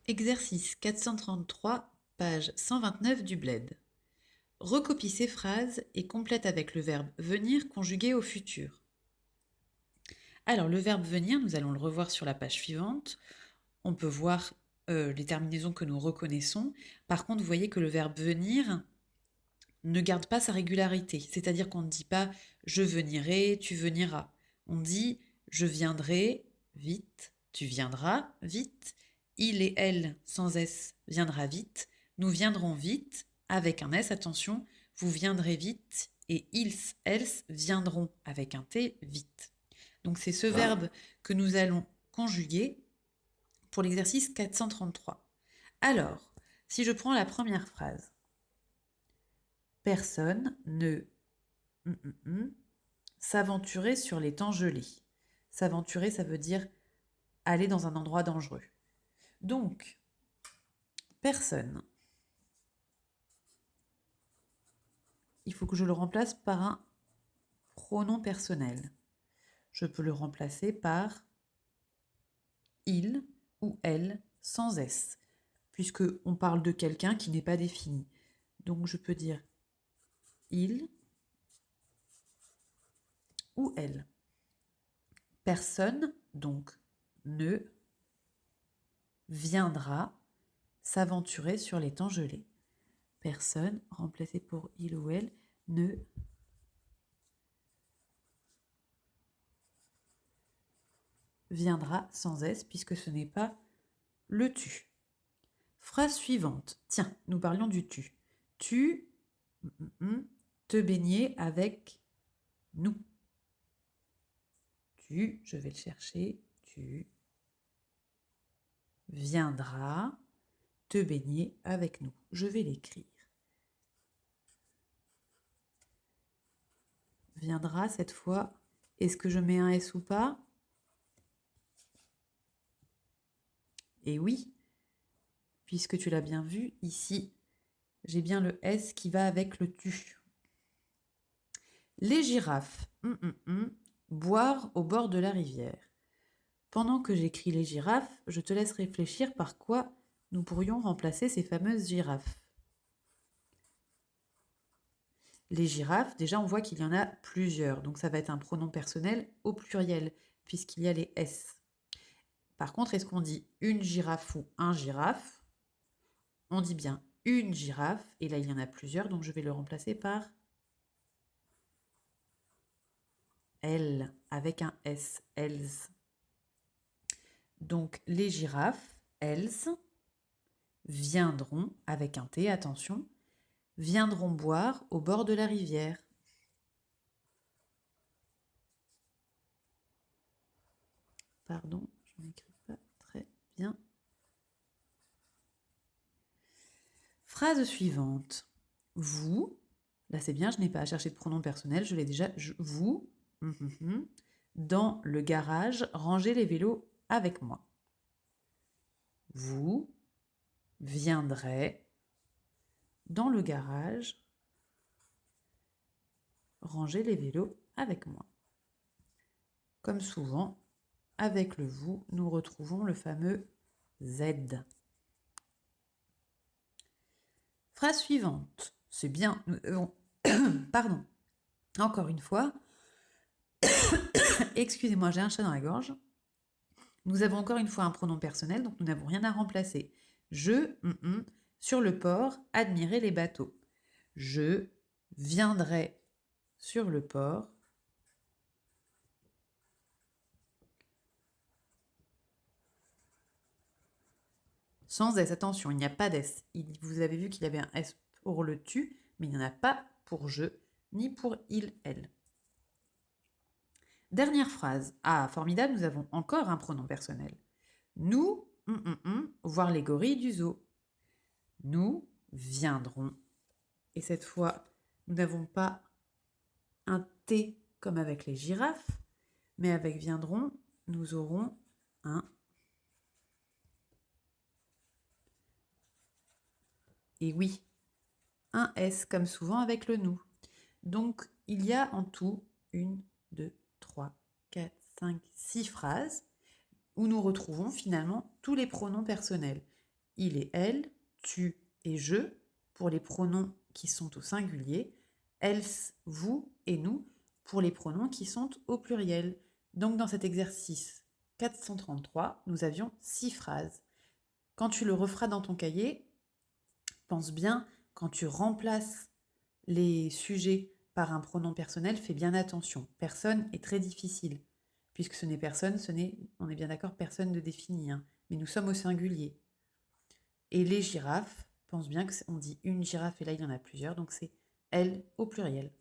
Exercice 433, page 129 du bled. Recopie ces phrases et complète avec le verbe venir conjugué au futur. Alors, le verbe venir, nous allons le revoir sur la page suivante. On peut voir les terminaisons que nous reconnaissons. Par contre, vous voyez que le verbe venir ne garde pas sa régularité. C'est-à-dire qu'on ne dit pas je venirai, tu veniras. On dit je viendrai vite, tu viendras vite, il et elle sans S viendra vite, nous viendrons vite avec un S, attention, vous viendrez vite et ils, elles viendront avec un T vite. Donc c'est ce verbe que nous allons conjuguer pour l'exercice 433. Alors, si je prends la première phrase, personne ne s'aventurer sur les temps gelés. S'aventurer, ça veut dire aller dans un endroit dangereux. Donc, personne. Il faut que je le remplace par un pronom personnel. Je peux le remplacer par il ou elle sans S, puisque on parle de quelqu'un qui n'est pas défini. Donc je peux dire il ou elle. Personne, donc, ne viendra s'aventurer sur les temps gelés. Personne, remplacé pour il ou elle, ne viendra sans S puisque ce n'est pas le tu. Phrase suivante. Tiens, nous parlions du tu. Tu te baigner avec nous. Tu, je vais le chercher, tu viendras te baigner avec nous. Je vais l'écrire. Viendra cette fois. Est-ce que je mets un S ou pas? Et oui, puisque tu l'as bien vu, ici, j'ai bien le S qui va avec le tu. Les girafes. Boire au bord de la rivière. Pendant que j'écris les girafes, je te laisse réfléchir par quoi nous pourrions remplacer ces fameuses girafes. Les girafes, déjà on voit qu'il y en a plusieurs, donc ça va être un pronom personnel au pluriel, puisqu'il y a les S. Par contre, est-ce qu'on dit une girafe ou un girafe? On dit bien une girafe, et là il y en a plusieurs, donc je vais le remplacer par elle, avec un S, elles. Donc les girafes, elles, viendront, avec un T, attention, viendront boire au bord de la rivière. Pardon, je n'écris pas très bien. Phrase suivante. Vous, là c'est bien, je n'ai pas à chercher de pronom personnel, je l'ai déjà, vous, dans le garage, rangez les vélos avec moi. Vous viendrez dans le garage ranger les vélos avec moi. Comme souvent, avec le vous, nous retrouvons le fameux Z. Phrase suivante. C'est bien. Pardon. Encore une fois. Excusez-moi, j'ai un chat dans la gorge. Nous avons encore une fois un pronom personnel, donc nous n'avons rien à remplacer. Je, sur le port, admirer les bateaux. Je viendrai sur le port sans S. Attention, il n'y a pas d'S. Vous avez vu qu'il y avait un S pour le tu, mais il n'y en a pas pour je, ni pour il, elle. Dernière phrase. Ah, formidable, nous avons encore un pronom personnel. Nous, voir les gorilles du zoo. Nous viendrons. Et cette fois, nous n'avons pas un T comme avec les girafes, mais avec viendront, nous aurons un. Et oui, un S comme souvent avec le nous. Donc, il y a en tout 1, 2, 3, 4, 5, 6 phrases où nous retrouvons finalement tous les pronoms personnels. il et elle, tu et je pour les pronoms qui sont au singulier, elles, vous et nous pour les pronoms qui sont au pluriel. Donc dans cet exercice 433, nous avions 6 phrases. Quand tu le referas dans ton cahier, pense bien, quand tu remplaces les sujets par un pronom personnel, fais bien attention. Personne est très difficile, puisque ce n'est personne, on est bien d'accord, personne de défini, hein, mais nous sommes au singulier. Et les girafes, pense bien qu'on dit une girafe et là il y en a plusieurs, donc c'est elles au pluriel.